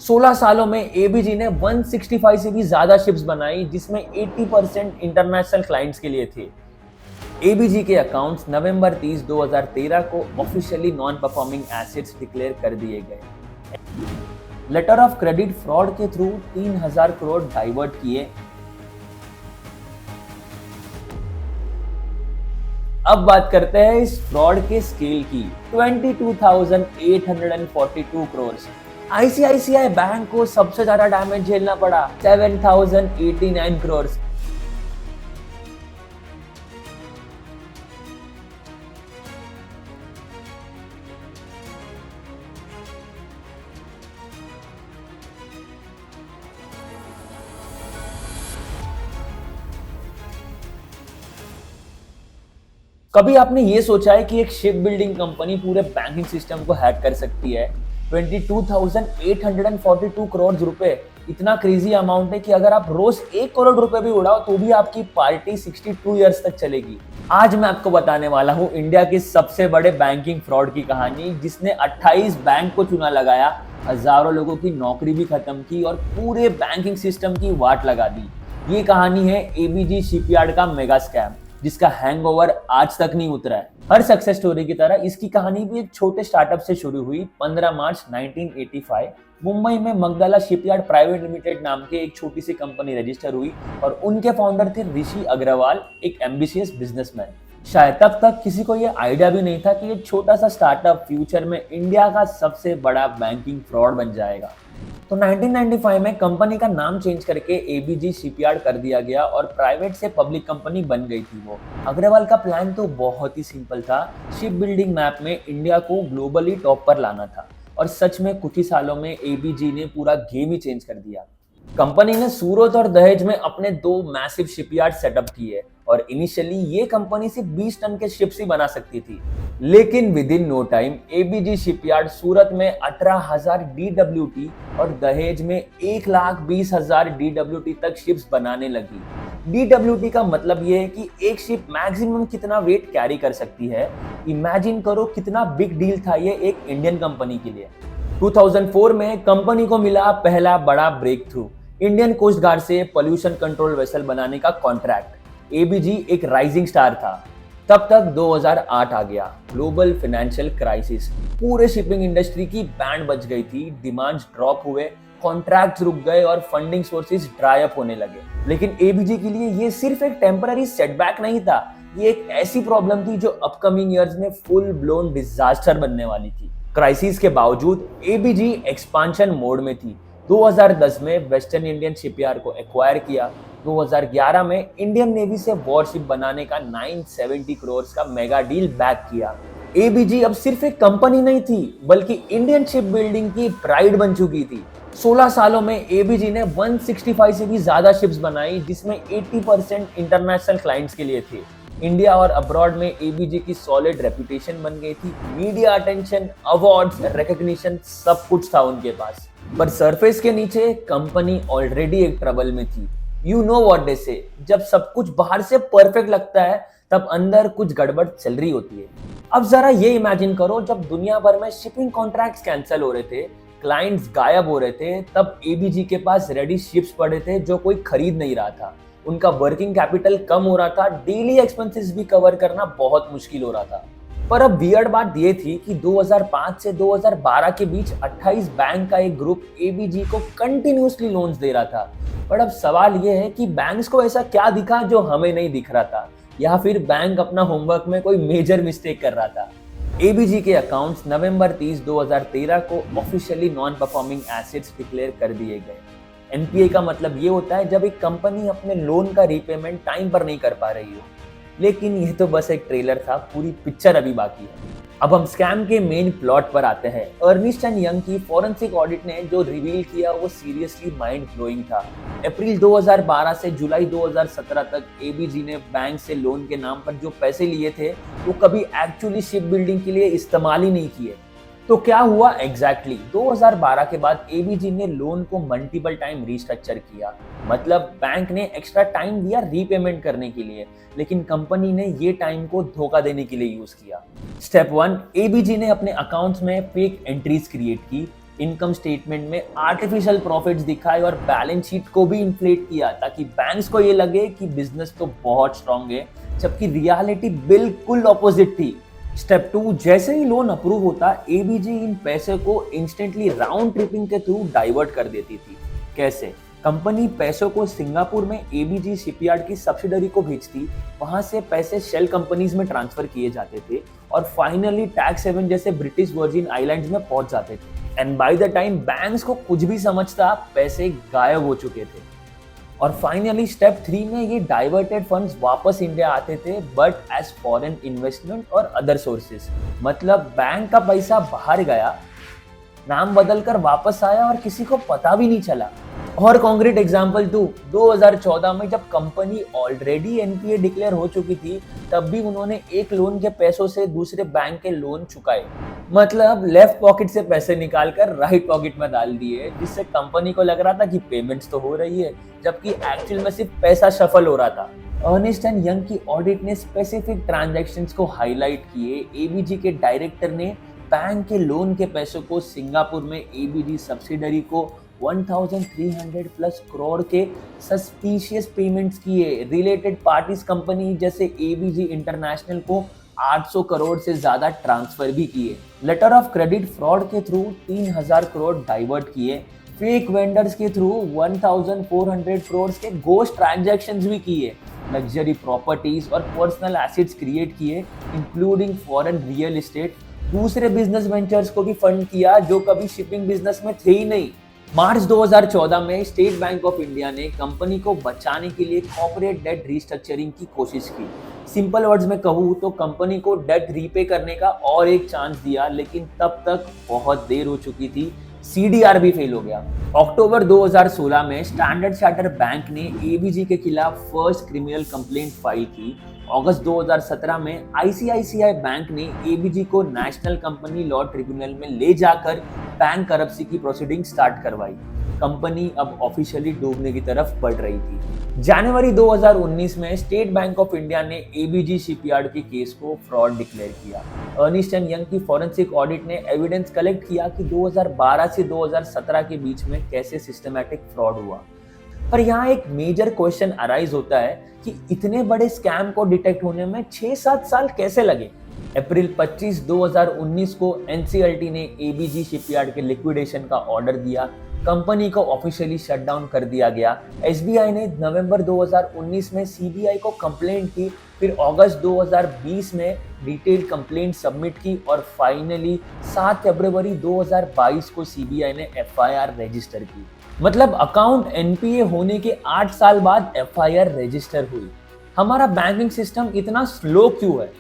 16 सालों में एबीजी ने 165 से भी ज्यादा शिप्स बनाई, जिसमें 80% इंटरनेशनल क्लाइंट्स के लिए थे। एबीजी के अकाउंट्स नवंबर 30, 2013 को officially non performing assets declare कर दिए गए। लेटर ऑफ क्रेडिट फ्रॉड के थ्रू 3000 करोड़ डाइवर्ट किए। अब बात करते हैं इस फ्रॉड के स्केल की। 22,842 करोड़। आईसीआईसीआई बैंक को सबसे ज्यादा डैमेज झेलना पड़ा, 7,089 करोड़। कभी आपने ये सोचा है कि एक शिप बिल्डिंग कंपनी पूरे बैंकिंग सिस्टम को हैक कर सकती है? 22,842 करोड़ रुपए इतना क्रेजी अमाउंट है कि अगर आप रोज 1 करोड़ रुपए भी उड़ाओ तो भी आपकी पार्टी 62 इयर्स तक चलेगी। आज मैं आपको बताने वाला हूँ इंडिया के सबसे बड़े बैंकिंग फ्रॉड की कहानी, जिसने 28 बैंक को चूना लगाया, हजारों लोगों की नौकरी भी खत्म की और पूरे बैंकिंग सिस्टम की वाट लगा दी। ये कहानी है एबीजी शिपयार्ड का मेगा स्कैम, जिसका हैंगओवर आज तक नहीं उतरा है। हर सक्सेस स्टोरी की तरह इसकी कहानी भी एक छोटे स्टार्टअप से शुरू हुई। 15 मार्च 1985 मुंबई में मगदला शिपयार्ड प्राइवेट लिमिटेड नाम के एक छोटी सी कंपनी रजिस्टर हुई और उनके फाउंडर थे ऋषि अग्रवाल, एक एम्बिशियस बिजनेसमैन। शायद तब तक किसी को यह आइडिया भी नहीं था कि ये छोटा सा स्टार्टअप फ्यूचर में इंडिया का सबसे बड़ा बैंकिंग फ्रॉड बन जाएगा। तो 1995 में कंपनी का नाम चेंज करके एबीजी शिपयार्ड कर दिया गया और प्राइवेट से पब्लिक कंपनी बन गई थी वो। अग्रवाल का प्लान तो बहुत ही सिंपल था, शिप बिल्डिंग मैप में इंडिया को ग्लोबली टॉप पर लाना था। और सच में कुछ ही सालों में एबीजी ने पूरा गेम ही चेंज कर दिया। कंपनी ने सूरत और दहेज में अपने 2 मैसिव शिपयार्ड सेटअप किए और इनिशियली ये कंपनी सिर्फ 20 टन के शिप्स ही बना सकती थी। लेकिन with in no time ABG shipyard Surat में 18,000 डीडब्ल्यूटी और दहेज में 1,20,000 डीडब्ल्यूटी तक शिप्स बनाने लगी। डीडब्ल्यूटी का मतलब ये है कि एक शिप मैक्सिमम कितना वेट कैरी कर सकती है। इमेजिन करो कितना बिग डील था ये एक इंडियन कंपनी के लिए। 2004 में कंपनी को मिला पहला बड़ा break through, Indian coast guard से पोल्यूशन कंट्रोल वेसल बनाने का कॉन्ट्रैक्ट। एबीजी एक राइजिंग स्टार था। तब तक 2008 आ गया, ग्लोबल फाइनेंशियल क्राइसिस। पूरे शिपिंग इंडस्ट्री की बैंड बज गई थी, डिमांड्स ड्रॉप हुए, कॉन्ट्रैक्ट्स रुक गए और फंडिंग सोर्सेज ड्राई अप होने लगे। लेकिन एबीजी के लिए ये सिर्फ एक टेम्पररी सेटबैक नहीं था, ये एक ऐसी प्रॉब्लम थी जो अपकमिंग ईयर्स में फुल ब्लोन डिजास्टर बनने वाली थी। क्राइसिस के बावजूद एबीजी एक्सपांशन मोड में थी। 2010 में वेस्टर्न इंडियन शिपयार्ड को एक्वायर किया। 2011 में इंडियन नेवी से वॉरशिप बनाने का 970 करोड़ का मेगा डील बैक किया। एबीजी अब सिर्फ एक कंपनी नहीं थी, बल्कि इंडियन शिप बिल्डिंग की प्राइड बन चुकी थी। 16 सालों में एबीजी ने 165 से भी ज्यादा शिप्स बनाई, जिसमें 80% इंटरनेशनल क्लाइंट्स के लिए थे। इंडिया और अब्रॉड में एबीजी की सॉलिड रेपुटेशन बन गई थी। मीडिया अटेंशन, अवार्ड्स, रिकॉग्निशन सब कुछ था उनके पास। पर सरफेस के नीचे कंपनी ऑलरेडी एक ट्रबल में थी। यू नो व्हाट दे से, जब सब कुछ बाहर से परफेक्ट लगता है तब अंदर कुछ गड़बड़ चल रही होती है। अब जरा ये इमेजिन करो, जब दुनिया भर में शिपिंग कॉन्ट्रैक्ट्स कैंसिल हो रहे थे, क्लाइंट्स गायब हो रहे थे, तब एबीजी के पास रेडी शिप्स पड़े थे जो कोई खरीद नहीं रहा था। उनका वर्किंग कैपिटल कम हो रहा था, डेली एक्सपेंसेस भी कवर करना बहुत मुश्किल हो रहा था। पर अब वियर्ड बात ये थी कि 2005 से 2012 के बीच 28 बैंक का एक ग्रुप एबीजी को कंटिन्यूअसली लोन्स दे रहा था। पर अब सवाल ये है कि बैंक्स को ऐसा क्या दिखा जो हमें नहीं दिख रहा था, या फिर बैंक अपना होमवर्क में कोई मेजर मिस्टेक कर रहा था। एबीजी के अकाउंट्स नवंबर 30, 2013 को officially non performing assets declare कर दिए गए। एनपीए का मतलब ये होता है जब एक कंपनी अपने लोन का रीपेमेंट टाइम पर नहीं कर पा रही हो। लेकिन यह तो बस एक ट्रेलर था, पूरी पिक्चर अभी बाकी है। अब हम स्कैम के मेन प्लॉट पर आते हैं। अर्निस्ट एंड यंग की फॉरेंसिक ऑडिट ने जो रिवील किया वो सीरियसली माइंड ब्लोइंग था। अप्रैल 2012 से जुलाई 2017 तक एबीजी ने बैंक से लोन के नाम पर जो पैसे लिए थे वो कभी एक्चुअली शिप बिल्डिंग के लिए इस्तेमाल ही नहीं किए। तो क्या हुआ एग्जैक्टली? 2012 के बाद एबीजी ने लोन को मल्टीपल टाइम रीस्ट्रक्चर किया, मतलब बैंक ने एक्स्ट्रा टाइम दिया रीपेमेंट करने के लिए, लेकिन कंपनी ने ये टाइम को धोखा देने के लिए यूज किया। स्टेप 1, एबीजी ने अपने अकाउंट्स में फेक एंट्रीज क्रिएट की। इनकम स्टेटमेंट में आर्टिफिशियल प्रॉफिट्स दिखाए और बैलेंस शीट को भी इन्फ्लेट किया ताकि बैंक्स को ये लगे कि बिजनेस तो बहुत स्ट्रांग है, जबकि रियलिटी बिल्कुल ऑपोजिट थी। स्टेप 2, जैसे ही लोन अप्रूव होता, एबीजी इन पैसे को इंस्टेंटली राउंड ट्रिपिंग के थ्रू डाइवर्ट कर देती थी। कैसे? कंपनी पैसों को सिंगापुर में एबीजी शिपयार्ड की सब्सिडरी को भेजती, वहां से पैसे शेल कंपनीज में ट्रांसफर किए जाते थे और फाइनली टैक्स हेवन जैसे ब्रिटिश वर्जिन आइलैंड्स में पहुंच जाते थे। And by the time banks को कुछ भी समझता, पैसे गायब हो चुके थे। और फाइनली स्टेप 3 में ये डाइवर्टेड फंड्स वापस इंडिया आते थे, बट एज फॉरेन इन्वेस्टमेंट और अदर सोर्सेज। मतलब बैंक का पैसा बाहर गया, नाम बदलकर वापस आया और किसी को पता भी नहीं चला। और कॉन्क्रीट एग्जांपल 2, 2014 में जब कंपनी ऑलरेडी एनपीए डिक्लेयर हो चुकी थी, तब भी उन्होंने एक लोन के पैसों से दूसरे बैंक के लोन चुकाए। मतलब लेफ्ट पॉकेट से पैसे निकालकर राइट पॉकेट में डाल दिए, जिससे कंपनी को लग रहा था कि पेमेंट्स तो हो रही है, जबकि एक्चुअल में सिर्फ पैसा शफल हो रहा था। अर्नेस्ट एंड यंग की ऑडिट ने स्पेसिफिक ट्रांजैक्शंस को हाईलाइट किए। एबीजी के डायरेक्टर ने बैंक के लोन के पैसों को सिंगापुर में एबीजी सब्सिडरी को 1300 प्लस करोड़ के सस्पिशियस पेमेंट्स किए। रिलेटेड पार्टीज कंपनी जैसे एबीजी इंटरनेशनल को 800 करोड़ से ज्यादा ट्रांसफर भी किए। लेटर ऑफ क्रेडिट फ्रॉड के थ्रू 3000 करोड़ डाइवर्ट किए। फेक वेंडर्स के थ्रू 1400 करोड़ के गोस्ट ट्रांजैक्शंस भी किए। लग्जरी प्रॉपर्टीज और पर्सनल एसेट्स क्रिएट किए, इंक्लूडिंग फॉरेन रियल एस्टेट। दूसरे बिजनेस वेंचर्स को भी फंड किया जो कभी शिपिंग बिजनेस में थे ही नहीं। मार्च 2014 में स्टेट बैंक ऑफ इंडिया ने कंपनी को बचाने के लिए कॉर्पोरेट डेट रीस्ट्रक्चरिंग की कोशिश की। सिंपल वर्ड्स में कहूँ तो कंपनी को डेट रीपे करने का और एक चांस दिया, लेकिन तब तक बहुत देर हो चुकी थी। सीडीआर भी फेल हो गया। अक्टूबर 2016 में स्टैंडर्ड चार्टर्ड बैंक ने एबीजी के खिलाफ फर्स्ट क्रिमिनल कंप्लेंट फाइल की। अगस्त 2017 में आईसीआईसीआई बैंक ने एबीजी को नेशनल कंपनी लॉ ट्रिब्यूनल में ले जाकर बैंक करप्सी की प्रोसीडिंग स्टार्ट करवाई। कंपनी अब ऑफिशियली डूबने की तरफ बढ़ रही थी। जनवरी 2019 में स्टेट बैंक ऑफ इंडिया ने एबीजी शिपयार्ड के केस को फ्रॉड डिक्लेयर किया। अर्नेस्ट एंड यंग की फॉरेंसिक ऑडिट ने एविडेंस कलेक्ट किया कि 2012 से 2017 के बीच में कैसे सिस्टमैटिक फ्रॉड हुआ। पर यहाँ एक मेजर क्वेश्चन अराइज होता है कि इतने बड़े स्कैम को डिटेक्ट होने में 6-7 साल कैसे लगे। अप्रैल 25, 2019 को एनसीएलटी ने एबीजी शिपयार्ड के लिक्विडेशन का ऑर्डर दिया। कंपनी को ऑफिशियली शट डाउन कर दिया गया। एसबीआई ने नवंबर 2019 में सीबीआई को कंप्लेंट की, फिर अगस्त 2020 में डिटेल्ड कंप्लेंट सबमिट की और फाइनली 7 फरवरी 2022 को सीबीआई ने एफआईआर रजिस्टर की। मतलब अकाउंट एनपीए होने के 8 साल बाद एफआईआर रजिस्टर हुई। हमारा बैंकिंग सिस्टम इतना स्लो क्यों है?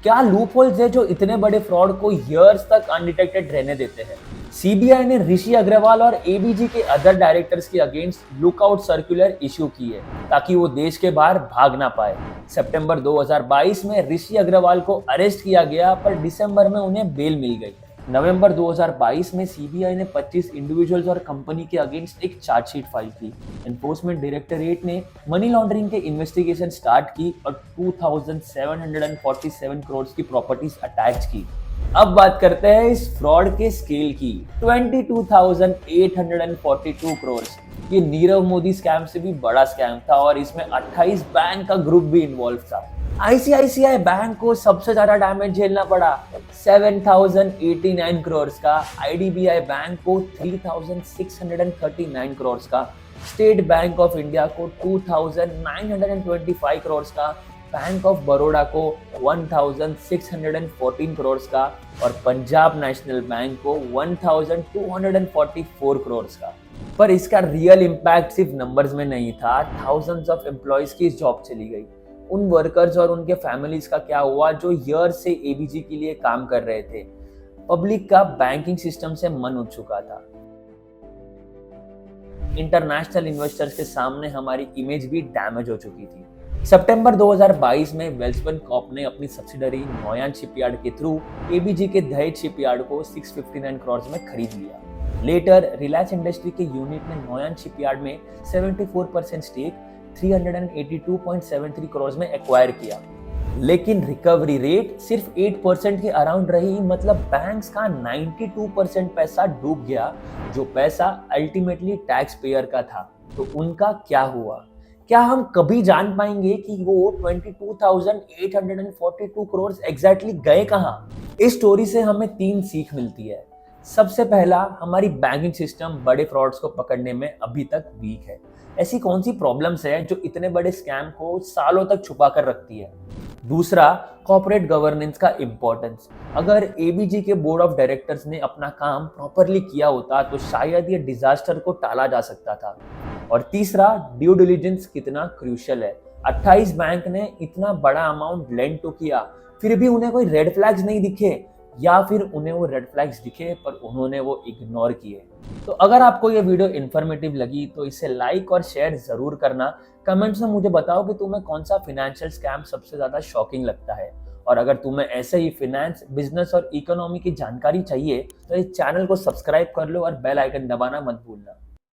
क्या लूपहोल्स है जो इतने बड़े फ्रॉड को ईयर्स तक अनडिटेक्टेड रहने देते हैं? सीबीआई ने ऋषि अग्रवाल और एबीजी के अदर डायरेक्टर्स के अगेंस्ट लुकआउट सर्कुलर इश्यू की है ताकि वो देश के बाहर भाग ना पाए। सितंबर 2022 में ऋषि अग्रवाल को अरेस्ट किया गया, पर दिसंबर में उन्हें बेल मिल गई। नवंबर 2022 में सीबीआई ने 25 इंडिविजुअल्स और कंपनी के अगेंस्ट एक चार्जशीट फाइल की। एनफोर्समेंट डायरेक्टरेट ने मनी लॉन्ड्रिंग के इन्वेस्टिगेशन स्टार्ट की और 2747 करोड़ की प्रॉपर्टीज अटैच की। अब बात करते हैं इस फ्रॉड के स्केल की। 22,842 करोड़। ये नीरव मोदी स्कैम से भी बड़ा स्कैम था और इसमें 28 बैंक का ग्रुप भी इन्वॉल्व था। आईसीआईसीआई बैंक को सबसे ज्यादा डैमेज झेलना पड़ा, 7,089 करोड़ का। आईडीबीआई बैंक को 3,639 करोड़ का। स्टेट बैंक ऑफ इंडिया को 2,925 करोड़ का। बैंक ऑफ बड़ौदा को 1,614 करोड़ का और पंजाब नेशनल बैंक को 1,244 करोड़ का। पर इसका रियल इम्पैक्ट सिर्फ नंबर्स में नहीं था, थाउजेंड्स ऑफ एम्प्लॉयज की जॉब चली गई। उन वर्कर्स और उनके फैमिलीज का क्या हुआ जो ईयर से एबीजी के लिए काम कर रहे थे? पब्लिक का बैंकिंग सिस्टम से मन उठ चुका था। इंटरनेशनल इन्वेस्टर्स के सामने हमारी इमेज भी डैमेज हो चुकी थी। सितंबर 2022 में वेल्सबर्न कॉर्प ने अपनी सब्सिडरी नोयान शिपयार्ड के थ्रू एबीजी के दहेज शिपयार्ड को 659 करोड़ में खरीद लिया। लेटर रिलायंस इंडस्ट्री के यूनिट ने नोयान शिपयार्ड में 74% स्टेक 382.73 करोड़ में एक्वायर किया। लेकिन रिकवरी रेट सिर्फ 8% के अराउंड रही, मतलब बैंक्स का 92% पैसा डूब गया, जो पैसा अल्टीमेटली टैक्स पेयर का था। तो उनका क्या हुआ? क्या हम कभी जान पाएंगे कि वो 22,842 करोड़ एग्जैक्टली गए कहां? इस स्टोरी से हमें 3 सीख मिलती है। सबसे पहला, हमारी बैंकिंग सिस्टम बड़े फ्रॉड्स को पकड़ने में अभी तक वीक है। ऐसी कौन सी प्रॉब्लम्स है जो इतने बड़े स्कैम को सालों तक छुपा कर रखती है? दूसरा, कॉर्पोरेट गवर्नेंस का इंपॉर्टेंस। अगर एबीजी के बोर्ड ऑफ डायरेक्टर्स ने अपना काम प्रॉपरली किया होता तो शायद ये डिजास्टर को टाला जा सकता था। और तीसरा, ड्यू डिलिजेंस कितना क्रूशियल है। 28 बैंक ने इतना बड़ा अमाउंट लेंड तो किया, फिर भी उन्हें कोई रेड फ्लैग्स नहीं दिखे, या फिर उन्हें वो रेड फ्लैग्स दिखे पर उन्होंने वो इग्नोर किए। तो अगर आपको ये वीडियो इन्फॉर्मेटिव लगी तो इसे लाइक और शेयर जरूर करना। कमेंट्स में मुझे बताओ कि तुम्हें कौन सा फाइनेंशियल स्कैम सबसे ज्यादा शॉकिंग लगता है। और अगर तुम्हें ऐसे ही फाइनेंस, बिजनेस और इकोनॉमी की जानकारी चाहिए तो इस चैनल को सब्सक्राइब कर लो और बेल आइकन दबाना मत भूलना।